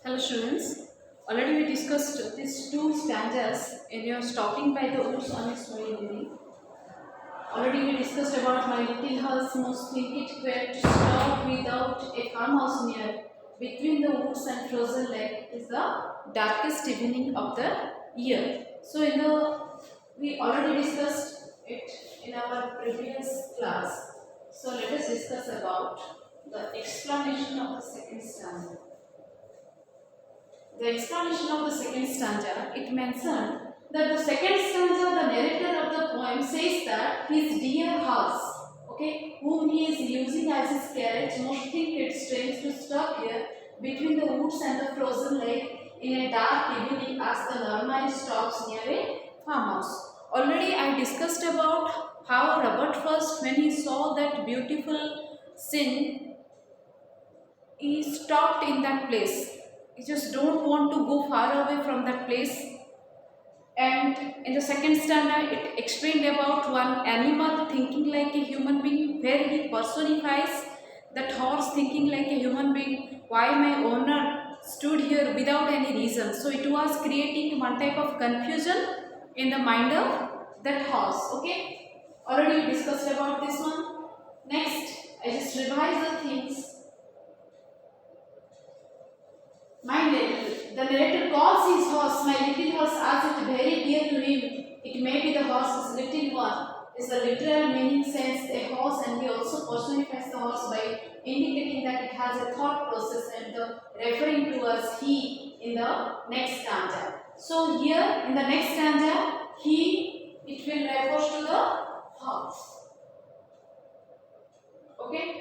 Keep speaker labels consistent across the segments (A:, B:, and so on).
A: Hello students, already we discussed these two stanzas in your stopping by the woods on a snowy evening. Already we discussed about my little house most think it fair to stop without a farmhouse near. Between the woods and frozen lake is the darkest evening of the year. So we already discussed it in our previous class. So let us discuss about the explanation of the second stanza. The explanation of the second stanza, it mentioned that the second stanza, the narrator of the poem says that his dear house, whom he is using as his carriage, most think it strange to stop here between the woods and the frozen lake in a dark evening as the normally stops near a farmhouse. Already I discussed about how Robert Frost, when he saw that beautiful scene, he stopped in that place. He just don't want to go far away from that place. And in the second stanza, it explained about one animal thinking like a human being, where he personifies that horse thinking like a human being. Why my owner stood here without any reason? So it was creating one type of confusion in the mind of that horse. Okay, already we discussed about this one. Next, I just revise the things. The narrator calls his horse, my little horse, as it very dear to him. It may be the horse's little one, is the literal meaning sense a horse, and he also personifies the horse by indicating that it has a thought process and referring to as he in the next stanza. So here in the next stanza, it will refer to the horse. Okay.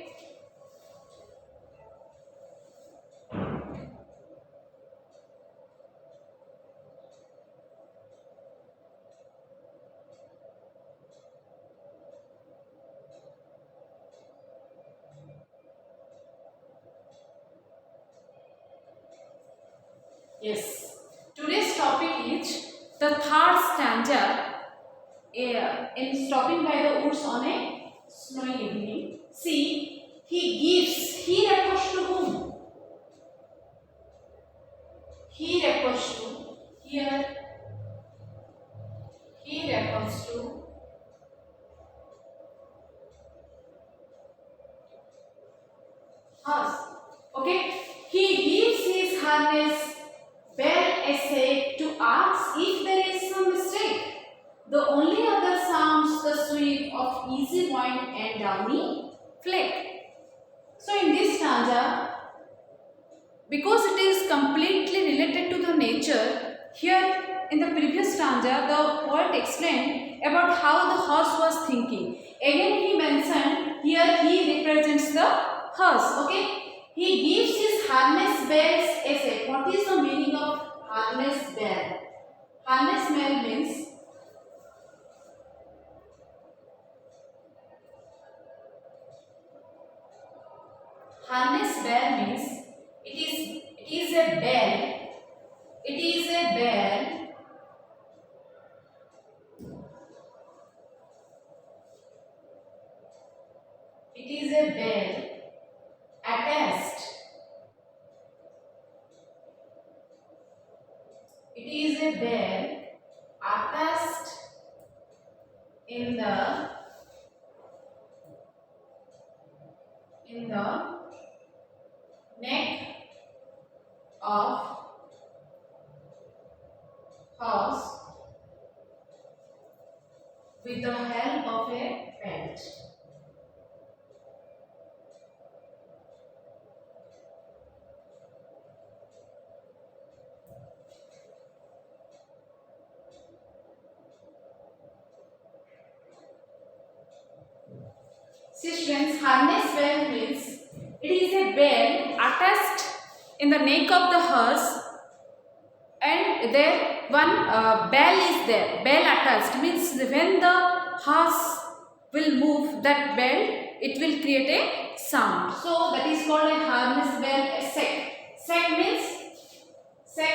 A: Yes. Today's topic is the third stanza in stopping by the woods on a snowy evening. See, he refers to whom? He refers to, here, he refers to us. Okay, he gives his harness bell essay to ask if there is some mistake. The only other sounds the sweep of easy wind and downy flake. So in this stanza, because it is completely related to the nature, here in the previous stanza, the poet explained about how the horse was thinking. Again he mentioned, here he represents the horse, okay? He gives his harness bells essay. What is the meaning of harness bell? Harness bell means it is a bell. It is a bell. It is a bell attached. It is a bell attached in the neck of horse with the help of a belt. See students, harness bell means it is a bell attached in the neck of the horse, and there one bell is there. Bell attached means when the horse will move that bell, it will create a sound. So that is called a harness bell, a sec. Sec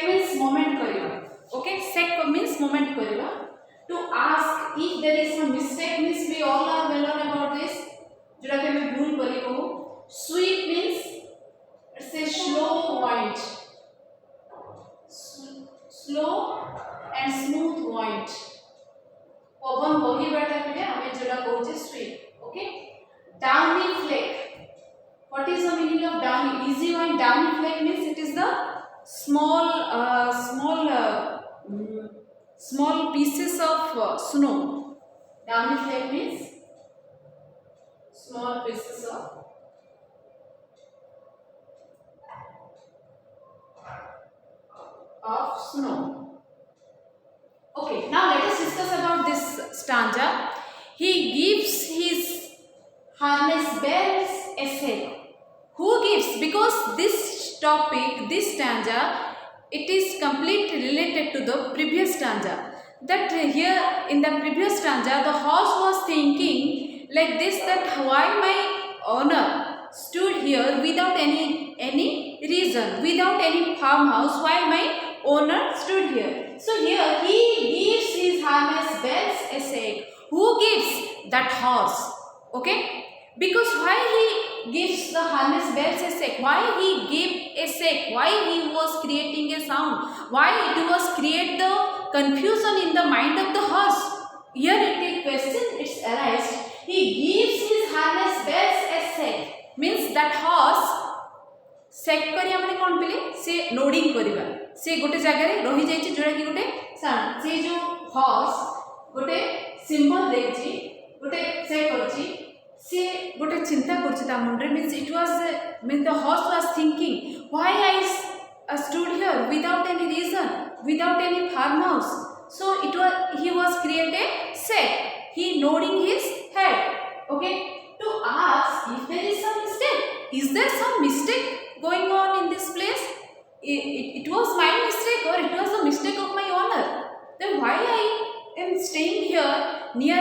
A: means moment kariba. Okay, sec means moment kariba. To ask if there is some mistake means we all are well known about this. जोड़ा के मैं भूल करी कहूँ. Sweep means it's a slow wind. Slow and smooth point पवन बही बैठा के हमें जोड़ा कहूचे sweet okay downy flake what is the meaning of downy easy one downy flake means it is the small pieces of snow downy flake means small pieces of snow. Okay, now let us discuss about this stanza. He gives his harness bells a shake. Who gives? Because this topic, this stanza, it is completely related to the previous stanza. That here in the previous stanza, the horse was thinking like this: that why my owner stood here without any reason, without any farmhouse, why my owner stood here. So here he gives his harness bells a shake. Who gives? That horse. Okay. Because why he gives the harness bells a shake? Why he gave a shake? Why he was creating a sound? Why it was create the confusion in the mind of the horse? Here it is question it's arised. He gives his harness bells a shake. Means that horse shake करिया माने कौन पिले से loading करिबा से गोटे जगह रे रही जाई छि जोरा कि गोटे साउंड से जो horse गोटे सिंबल देछि गोटे shake करछि से गोटे चिंता करछि ता मुंडरे means it was mean the horse was thinking why I stood here without any reason without any farm house so it was he was created set he nodding his head okay to ask if there is some mistake going on in this place it was my mistake or it was the mistake of my owner then why I am staying here near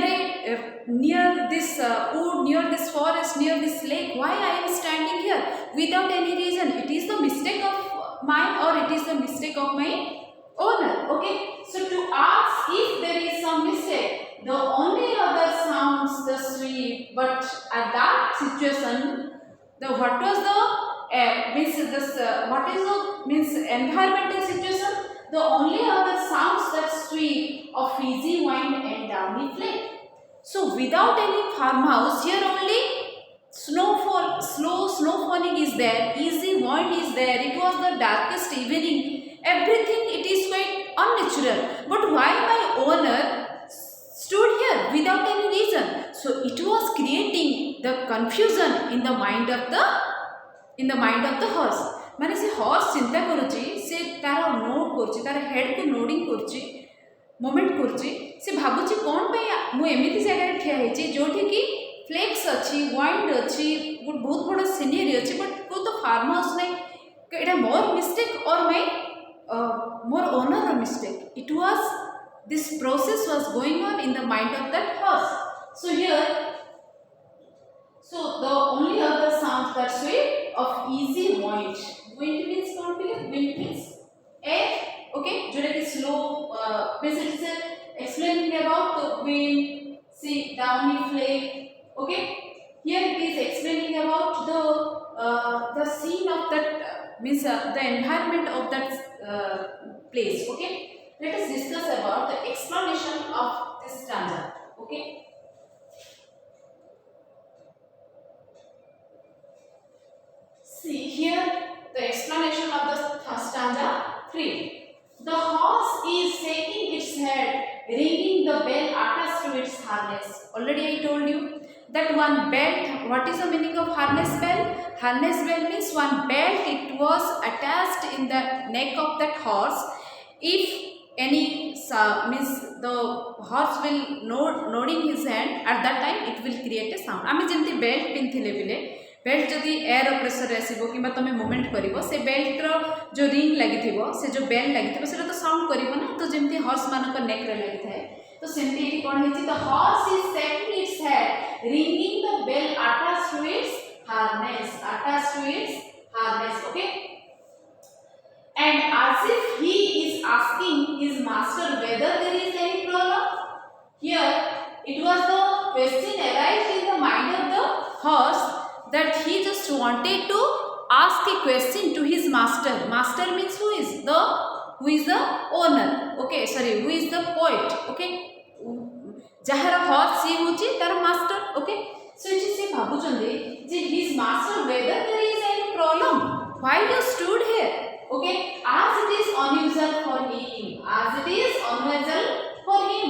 A: this wood, near this forest, near this lake. Why I am standing here without any reason? It is the mistake of mine or it is the mistake of my owner. Okay. So to ask if there is some mistake, the only other sounds the sweep. But at that situation, what was the environmental situation? The only other sounds that sweep of fizzy wind and downy flake. So without any farmhouse, here only snowfall, slow snowfalling is there, easy wind is there. It was the darkest evening. Everything it is quite unnatural. But why my owner stood here without any reason? So it was creating the confusion in the mind of the horse. माने से horse चिंता करुची से तार note करुची तार head को nodding करुची मोमेंट करुची से भाबुची कौन पे मु एमिति जगह ठिया हेची जोठी की फ्लेक्स अच्छी वाइंड अच्छी बहुत बड़ा सीनरी अच्छी बट को तो फार्म हाउस नहीं एटा मोर मिस्टेक और my more owner mistake it was this process was going on in the mind of that horse so here so the only other sounds that sweep of easy wind. Wind means confident. Wind means air. Okay, जोड़ा कि slow. Basically, explaining about the wind. See downy flake. Okay, here it is explaining about the scene of that means the environment of that place. Okay, let us discuss about the explanation of this stanza. Okay. See here the explanation of the stanza 3. The horse is shaking its head, ringing the bell attached to its harness. Already I told you that one belt. What is the meaning of harness bell? Harness bell means one belt. It was attached in the neck of that horse. If any means the horse will nodding his hand at that time, it will create a sound. आमे जेमती belt पिनथिले बिले belt जदि air pressure आसो कि तुम movement कर से बेल्टर जो ring लगी से जो बेल लगी से तो साउंड कर ना तो जमी हॉर्स मान नेक लगी थाए तो सेमती कौन है the horse is setting its head ringing the bell attached to its harness okay and as if he is asking his master whether there is any problem here it was the question arised in the mind of the horse that he just wanted to ask a question to his master. Master means who who is the owner, okay, sorry, who is the poet, okay, jahar horse he hochi tar master, okay. So it is bhabu chande je his master whether there is any problem, why you stood here, okay, as it is unusual for him, as it is unusual for him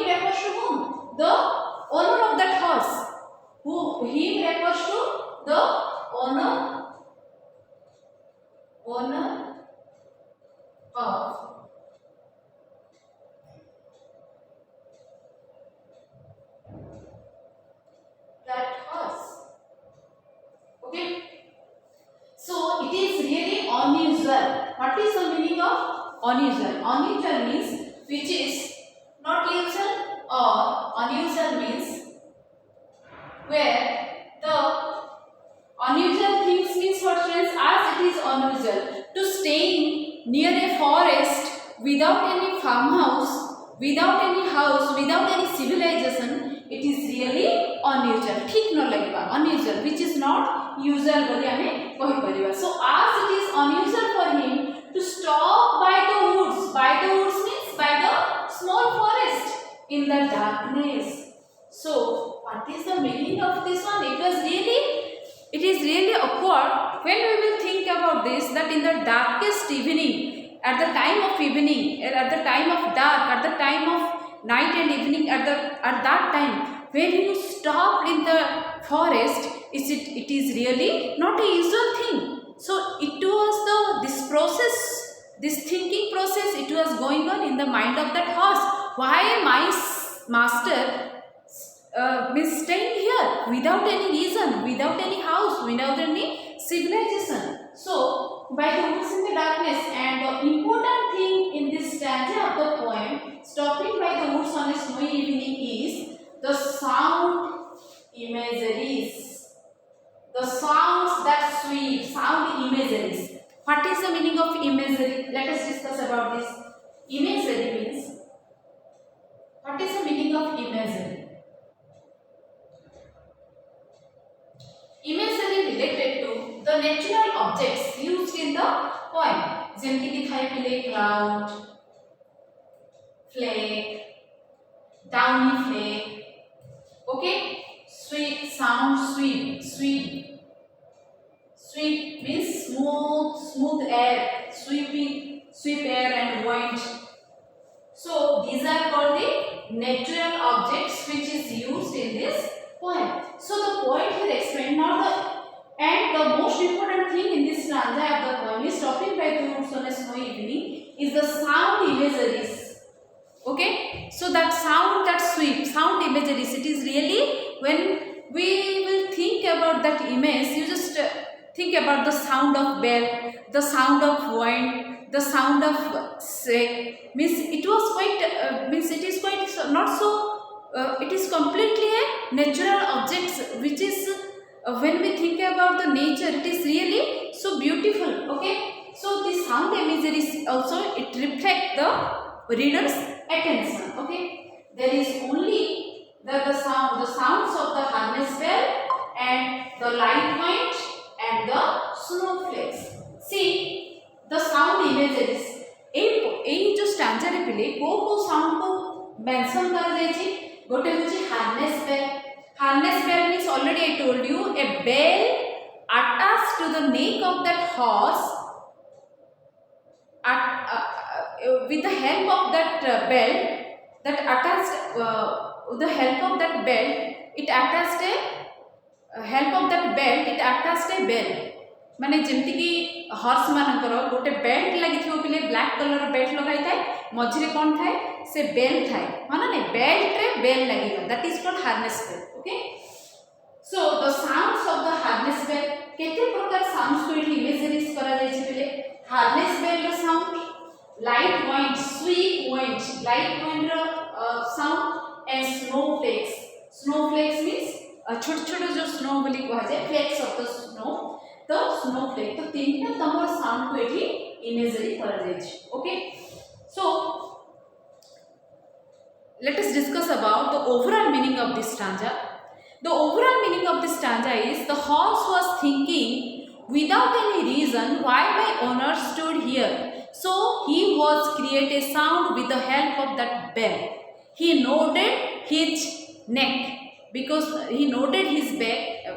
A: refers to whom, the owner of that horse, who him refers to the owner of that horse, okay. So it is really unusual. What is the meaning of unusual? Unusual means which is not usual, or unusual means where the unusual things means what friends, as it is unusual to staying near a forest without any farmhouse, without any house, without any civilization, it is really unusual, ठीक न लगवा, unusual which is not usual बोली हमें कही परिवा. So as it is unusual for him to stop by the woods means by the small forest in the darkness. So what is the meaning of this one? It is really awkward when we will think about this, that in the darkest evening, at the time of evening, at the time of dark, at the time of night and evening, at that time when you stopped in the forest, it is really not a usual thing. So it was this thinking process, it was going on in the mind of that horse. Why my master means staying here without any reason, without any house, without any civilization. So by the woods in the darkness, and the important thing in this stanza of the poem, stopping by the woods on a snowy evening, is the sound imageries, the sounds that sweep, sound imageries. What is the meaning of imagery? Let us discuss about this. Imagery means, what is the meaning of imagery? Imagery related to the natural objects used in the poem, जेमती कि Thai पिले cloud, flake, downy flake, okay, sweep sound, sweep means smooth air, sweep air and wind. So these are called the natural objects which is used in this poem. So the poet here explained and the most important thing in this stanza of the poem is, stopping by the woods on a snowy evening, is the sound imageries. Okay, so that sound, that sweep, sound imageries, it is really, when we will think about that image, you just think about the sound of bell, the sound of wind, the sound of say, means it was quite it is quite not so it is completely a natural objects, which is when we think about the nature, it is really so beautiful, okay. So the sound imagery also, it reflects the reader's attention, okay. There is only the sounds of the harness bell and the light wind and the snowflakes. See the sound imageries, एई जो stanza रे पिले को sound को mention कर जायछि. गोटे होछि harness bell means, already I told you, a bell attached to the neck of that horse, with the help of that bell, that attached with the help of that bell, it attached a bell. माने जेमती कि horse मानकर गोटे belt लगी थी पिले, black colour belt लगाई थाए, मझिरे कौन थाए, से बेल थाए, माना ने बेल्ट रे बेल लगी, that is called harness bell, okay. So the sounds of the harness bell, केते प्रकार साउंड्स को इमेजरीज करा जाय छै पिले. हार्नेस बेल रो sound, light wind, sweep wind, light wind रो साउंड, एंड स्नोफ्लेक्स मींस छोट छोट जो स्नो बोली कहा जाय, फ्लेक्स ऑफ द स्नो, तो स्नोफ्लेक. तो तीनटा तमर साउंड को एठी इमेजरी करा जाय छै, okay. So let us discuss about the overall meaning of this stanza. The overall meaning of this stanza is, the horse was thinking without any reason why my owner stood here. So he was create a sound with the help of that bell. He nodded his neck because he nodded his head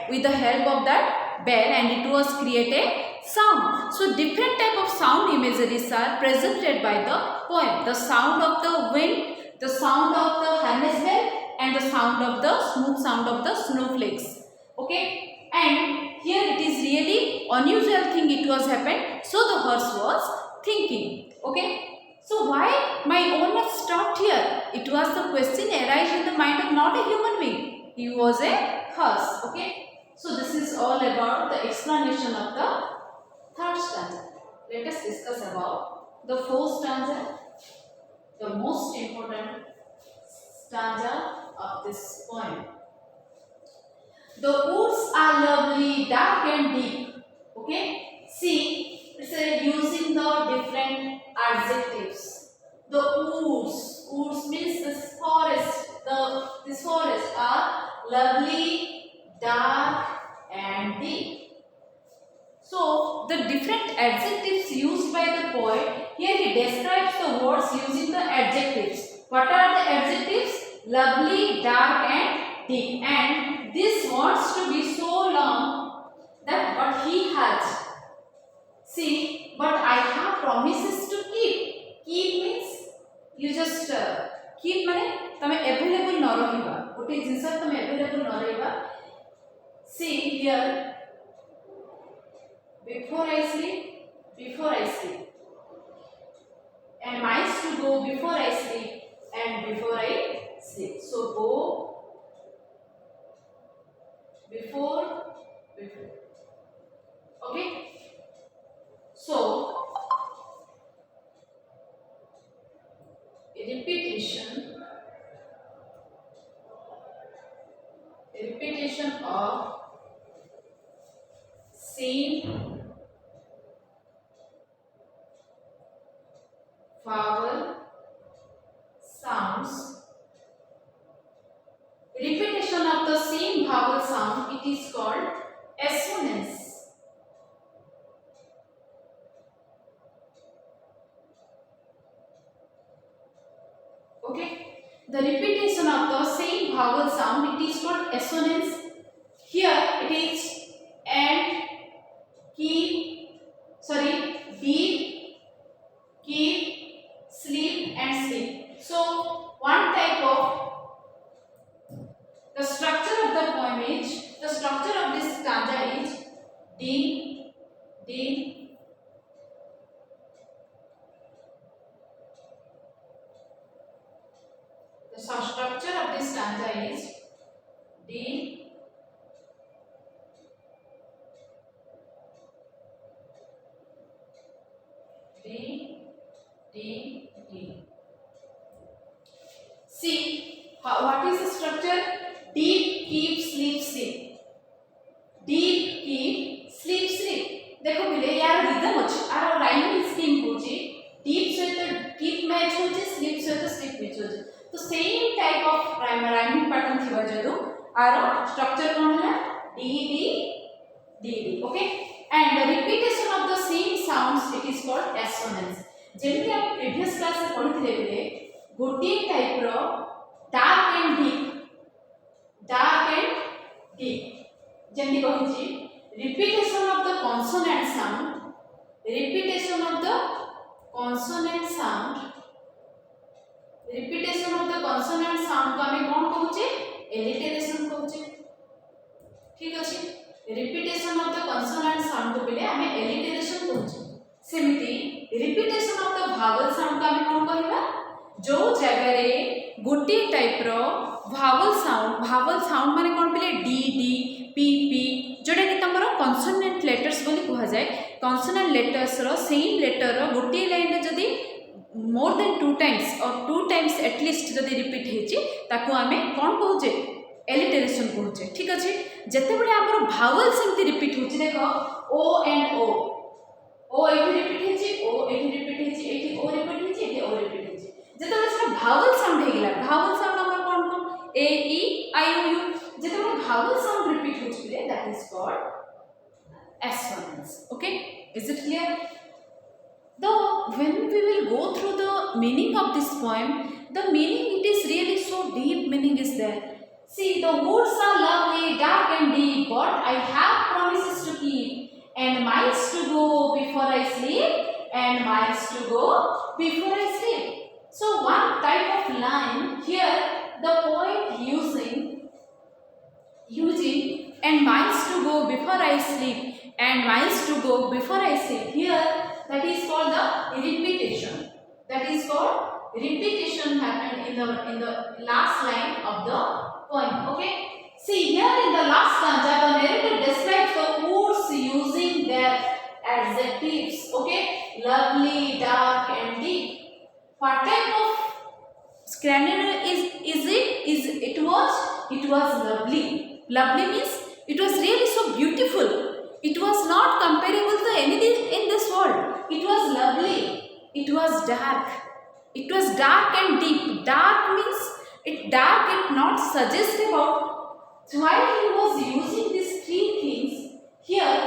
A: with the help of that bell, and it was create a sound. So different type of sound imageries are presented by the poem. The sound of the wind, the sound of the harness bell, and the sound of the smooth sound of the snowflakes. Okay, and here it is really unusual thing it was happened. So the horse was thinking. Okay, so why my owner stopped here? It was the question arise in the mind of not a human being. He was a horse. Okay, so this is all about the explanation of the third stanza. Let us discuss about the fourth stanza, the most important stanza of this poem. The woods are lovely, dark and deep. Okay, see, it's using the different adjectives. The woods means this forest. This forest are lovely, dark and deep. So the different adjectives used by the poet, here he describes the words using the adjectives. What are the adjectives? Lovely, dark and deep. And this wants to be so long that what he has. See, but I have promises to keep. Keep means you just keep माने तमे available न रहिबा. गोटे जिंस तमे available न रहिबा. See here. Before I sleep, and mice to go before I sleep and before I sleep. So go before. Okay. So repetition of same vowel sounds. Repetition of the same vowel sound, it is called assonance. Okay, the repetition of the same vowel sound, it is called assonance. Here it is and, keep, deep, keep, sleep and sleep. So one type of the structure of the poem is, the structure of this stanza is D, D, the structure of this stanza is D, D, D, D. See, what is the structure? Deep, keep, sleep, sleep. Deep, keep, sleep, sleep. देखो पिले यार rhythm अछि आरो rhyming scheme होछि. Deep सहित keep match होछि, sleep सहित sleep match होछि. तो same type of rhyming pattern थिबा जदो आरो स्ट्रक्चर कोन है D D D D. Okay, and the repetition of the same sounds, it is called assonance. जेमि हम प्रीवियस क्लास रे पढिथिले बिले गोटे टाइप रो डार्क एंड deep. जेमि कहिछि repetition of the consonant sound, repetition of the consonant sound को हमें कोन कहूचे alliteration कहूचे. ठीक अछि, repetition of the consonant sound को बिले हमें alliteration कहूचे. सेमिति repetition of the vowel sound को हमें कोन कहबा? जो जगह रे गोटे टाइप रो vowel sound माने कोन बिले डी डी पी पी जोटा कि तमरो कॉन्सोनेंट लेटर्स बोली कहा जाए. कॉन्सोनेंट लेटर्स रो सेम लेटर रो गोटे लाइन रे जदी मोर देन 2 टाइम्स और 2 टाइम्स एटलिस्ट जदी रिपीट हेची ताको हमें कोन कहूचे एलिटरेशन कहूचे. ठीक अछि, जते बडे हमर भावल सेमती रिपीट होची. देखो ओ एंड ओ एठी रिपीट हेची, ओ एठी रिपीट हेची, एठी ओ रिपीट हेची, एठी ओ रिपीट हेची. जते बडे भावल साउंड हेगला, भावल साउंड हमर कोन कोन ए ई आई ओ यू. जते बडे भावल साउंड रिपीट होची, that is called assonance. Okay, is it clear? Though when we will go through the meaning of this poem, the meaning it is really so deep meaning is there. See, the woods are lovely, dark and deep, but I have promises to keep, and miles to go before I sleep, and miles to go before I sleep. So one type of line here, the poet using and miles to go before I sleep, and miles to go before I sleep. Here, that is called the repetition. That is called repetition happened in the last line of the poem. Okay. See here in the last stanza, the narrator describes the woods using their adjectives. Okay, lovely, dark, and deep. What type of grandeur is it? It was lovely. Lovely means it was really so beautiful. It was not comparable to anything in this world. It was lovely. It was dark. It was dark and deep. Dark means it not suggest about. While he was using these three things here,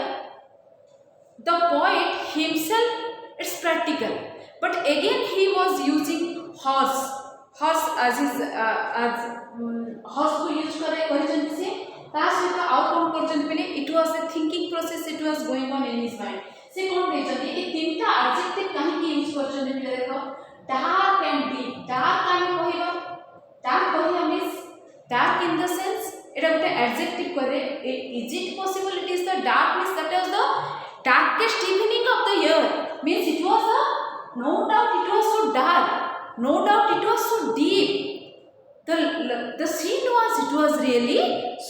A: the poet himself is practical, but again he was using horse as his horse को use करे से ता सहित आउ कोन करजन पने it was a thinking process, it was going on in his mind. से कोन कहजन ए तीनटा adjective काहे की यूज करजन पने देखो dark and deep. Dark काहे कहबा dark कहया means dark in the sense এটা ଗୋଟେ adjective करे. Is it possible it is the dark means that was the darkest evening of the year, means it was no doubt it was so dark, no doubt it was so deep. The scene was really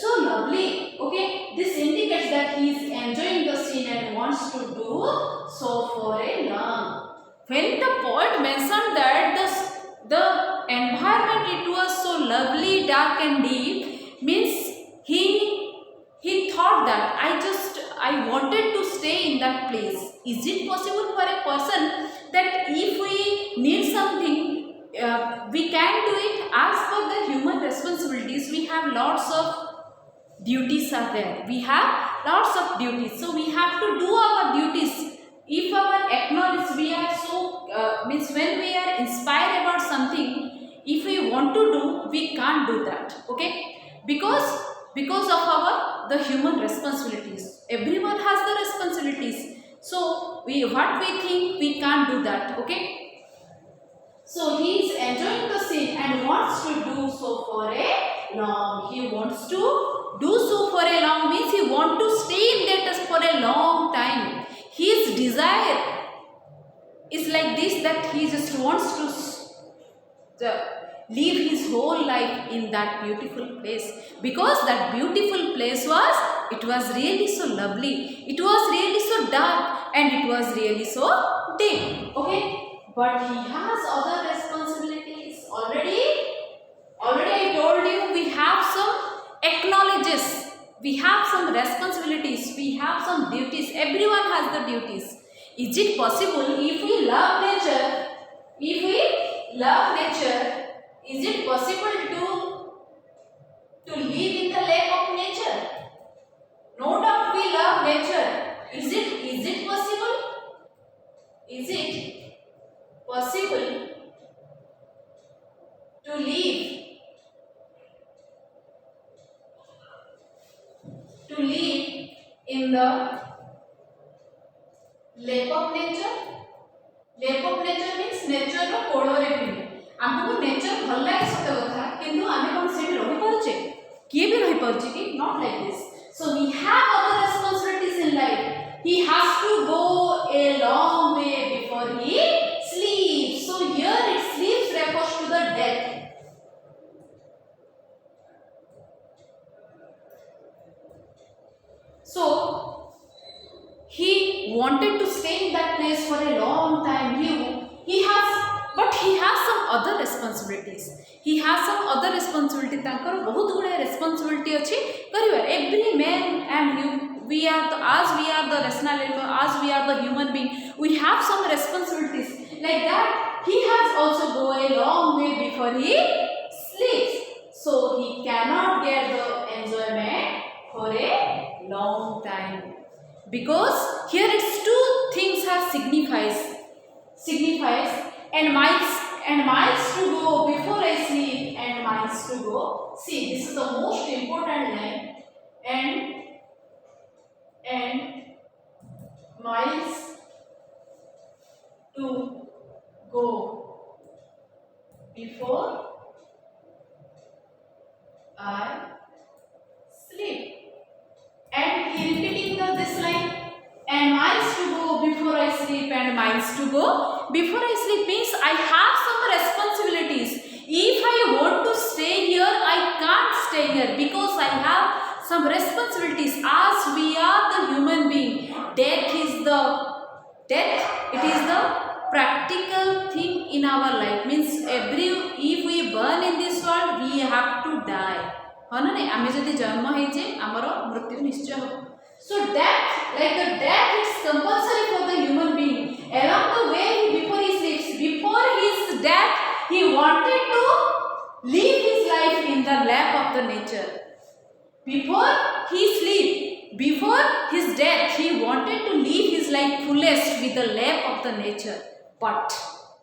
A: so lovely. Okay, this indicates that he is enjoying the scene and wants to do so for a long. When the poet mentioned that the environment it was so lovely, dark and deep, means he thought that I wanted to stay in that place. Is it possible for a person that if we need something, we can do it? As per the human responsibilities, we have lots of duties are there. We have lots of duties. So we have to do our duties. If our acknowledge, we are so, means when we are inspired about something, if we want to do, we can't do that. Okay? Because of the human responsibilities. Everyone has the responsibilities. So what we think we can't do that. Okay. So he is enjoying the scene and wants to do so for a long. He wants to do so for a long means he wants to stay in that for a long time. His desire is like this, that he just wants to live his whole life in that beautiful place, because that beautiful place was really so lovely, it was really so dark, and it was really so dim. Okay, but he has other responsibilities. Already I told you we have some acknowledges, we have some responsibilities, we have some duties. Everyone has the duties. Is it possible if we love nature, is it possible to live in the lap of nature? No doubt we love nature. Is it possible? Is it possible to live in the lap of nature? Lap of nature means nature रो कोड़ोरे भी. हमको nature भल लागे सत कथा, किंतु आमे कोन सेठी रहि परछे, किए भी रहि परछे कि not like this. So we have other responsibilities in life. He has to go a long way before he sleeps. So here it sleeps refers to the death. So he wanted to stay in that place for a long time. He has some other responsibilities. He has some other responsibility. तांकर बहुत गुड़े responsibility अच्छी करिवर. Every man and you, we are the rational, as we are the human being, we have some responsibilities. Like that, he has also go a long way before he sleeps. So he cannot get the enjoyment for a long time. Because here it's two things are signifies. has and miles to go before I sleep and miles to go. See, this is the most important line. And miles to go before I sleep. And he repeating this line, and miles to go before I sleep and miles to go before I sleep means I have some responsibilities. If I want to stay here, I can't stay here because I have some responsibilities. As we are the human being, death, it is the practical thing in our life. Means if we burn in this world, we have to die. हाँ ना नहीं आमे जदि जन्म होइजे हमरो मृत्यु निश्चय हो. So death, like the death, it's compulsory for the human being. Along the way, before he sleeps, before his death, he wanted to live his life in the lap of the nature. Before he sleep, before his death, he wanted to live his life fullest with the lap of the nature. But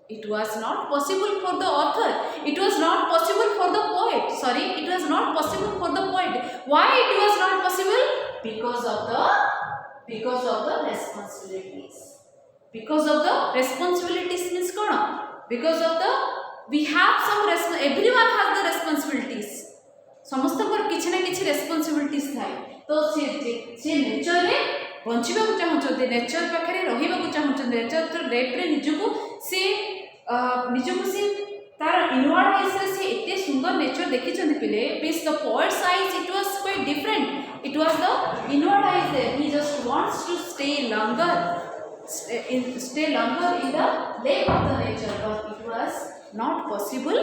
A: it was not possible for the author. It was not possible for the poet. Sorry, it was not possible for the poet. Why it was not possible? Because of the responsibilities. Because of the responsibilities means kona? Because of the we have some everyone has the responsibilities. समस्त पर किछि ना किछि responsibilities थाए. तो से nature रे बंचिबा को चाहउछते, नेचर पाखरे रहिबा को चाहउछते, नेचर तो लेप रे निजको से तार इनवर्ड आइज रे से एते सुंदर नेचर देखिछन्ति पिले. Means the poet's eyes, it was quite different. It was the inward eyes there. He just wants to stay longer in the lap of the nature, but it was not possible.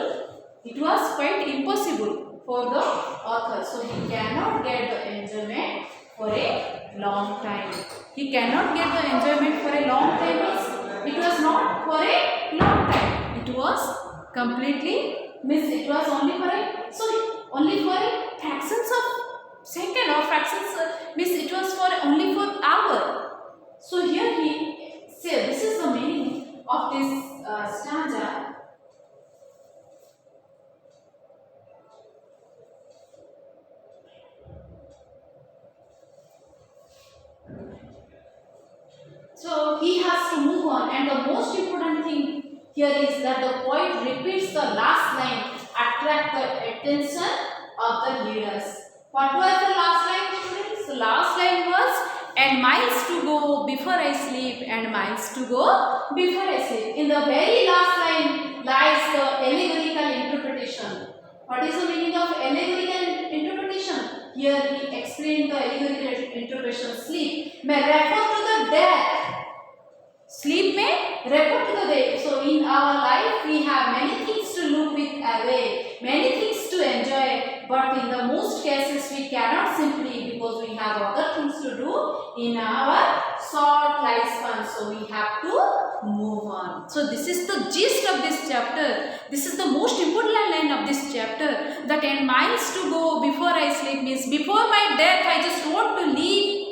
A: It was quite impossible for the author. So he cannot get the enjoyment for a long time. He cannot get the enjoyment for a long time means it was not for a long time. It was completely means it was only for a fractions of second or fractions means it was for only for hour. So here he said this is the meaning of this stanza. So he has to move on, and the most important thing here is that the poet repeats the last line, attract the attention of the readers. What was the last line, students? The last line was, and miles to go before I sleep, and miles to go before I sleep. In the very last line lies the allegorical interpretation. What is the meaning of allegorical interpretation? Here he explained the allegorical interpretation. Sleep may refer to the death. Sleep may refer to the death. So in our life we have many things to look with away, many things to enjoy, but in the most cases we cannot simply because we have other things to do in our short lifespan. So we have to move on. So this is the gist of this chapter. This is the most important line of this chapter. That and miles to go before I sleep means before my death I just want to live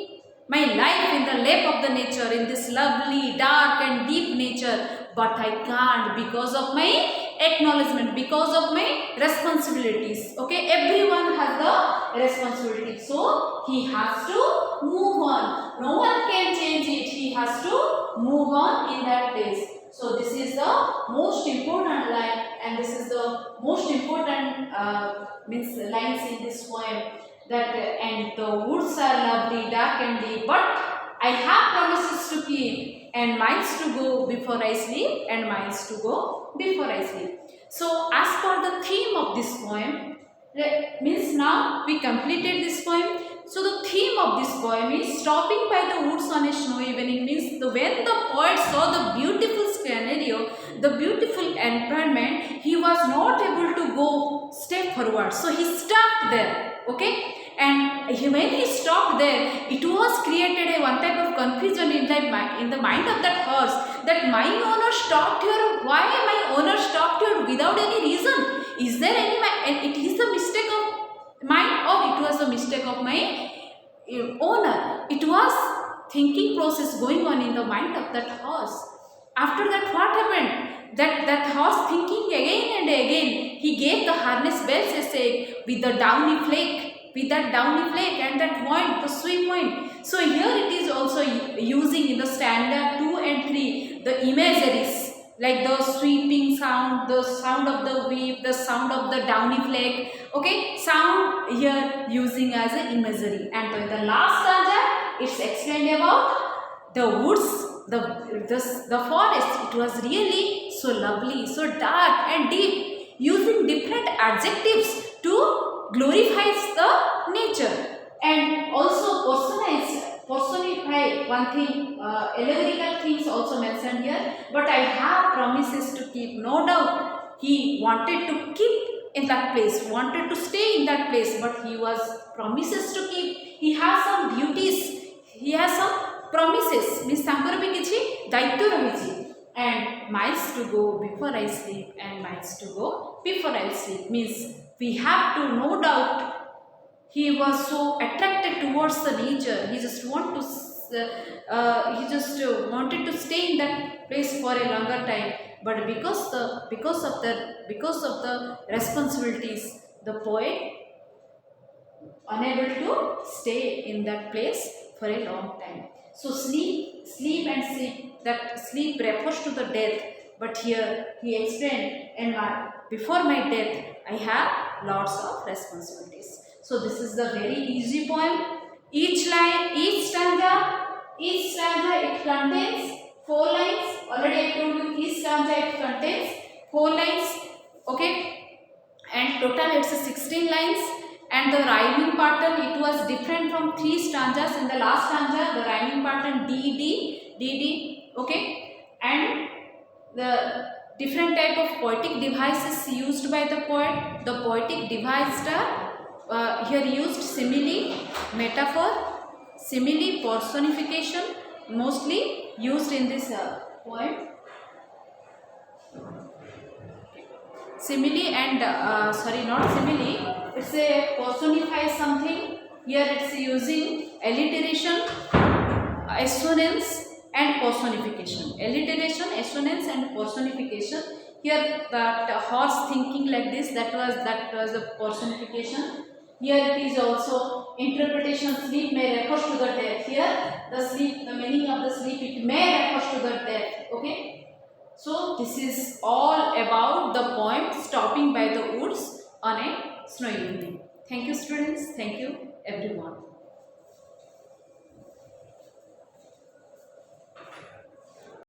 A: my life in the lap of the nature, in this lovely, dark and deep nature, but I can't because of my acknowledgement, because of my responsibilities. Okay, everyone has the responsibility, so he has to move on. No one can change it. He has to move on in that place. So this is the most important line, and this is the most important lines in this poem. That and the woods are lovely, dark and deep, but I have promises to keep, and miles to go before I sleep, and miles to go before I sleep. So as per the theme of this poem, means now we completed this poem. So the theme of this poem is stopping by the woods on a snowy evening. Means when the poet saw the beautiful scenario, the beautiful environment, he was not able to go step forward. So he stopped there. Okay. And when he stopped there, it was created a one type of confusion in the mind of that horse, that my owner stopped here. Why my owner stopped here without any reason? Is there any? And it is the mistake of mine, or it was the mistake of my owner? It was thinking process going on in the mind of that horse.
B: After that, what happened? That horse thinking again and again, he gave the harness bells a shake with the downy flake, and that point, the sweep point. So here it is also using in the standard 2 and 3 the imageries like the sweeping sound, the sound of the whip, the sound of the downy flake. Okay, sound here using as an imagery. And the last stanza, it's explained about the woods, the forest. It was really so lovely, so dark and deep, using different adjectives to glorify the nature and also personify one thing. Allegorical things also mentioned here, but I have promises to keep. No doubt he wanted to keep in that place, wanted to stay in that place, but he was promises to keep. He has some duties, he has some promises, means tankar bhi kiछि daitya rahichi. And miles to go before I sleep, and miles to go before I sleep, means we have to, no doubt, he was so attracted towards the nature. He just wanted to stay in that place for a longer time. But because of the responsibilities, the poet unable to stay in that place for a long time. So sleep and sleep. That sleep refers to the death. But here he explained, and before my death, I have lots of responsibilities. So this is the very easy poem. Each line, each stanza, it contains 4 lines. Already I told you each stanza it contains 4 lines. Okay, and total it's 16 lines. And the rhyming pattern, it was different from 3 stanzas. In the last stanza, the rhyming pattern D. Okay, and the different type of poetic devices used by the poet. The poetic devices are here used simile, metaphor, simile, personification, mostly used in this poem. Simile and sorry, not simile, it's a personify something. Here it's using alliteration, assonance and personification. Alliteration, assonance and personification. Here that horse thinking like this, that was the personification. Here it is also interpretation. Sleep may refers to the death. Here the sleep, the meaning of the sleep, it may refers to the death. Okay. So this is all about the poem Stopping by the Woods on a Snowy Evening. Thank you students. Thank you everyone.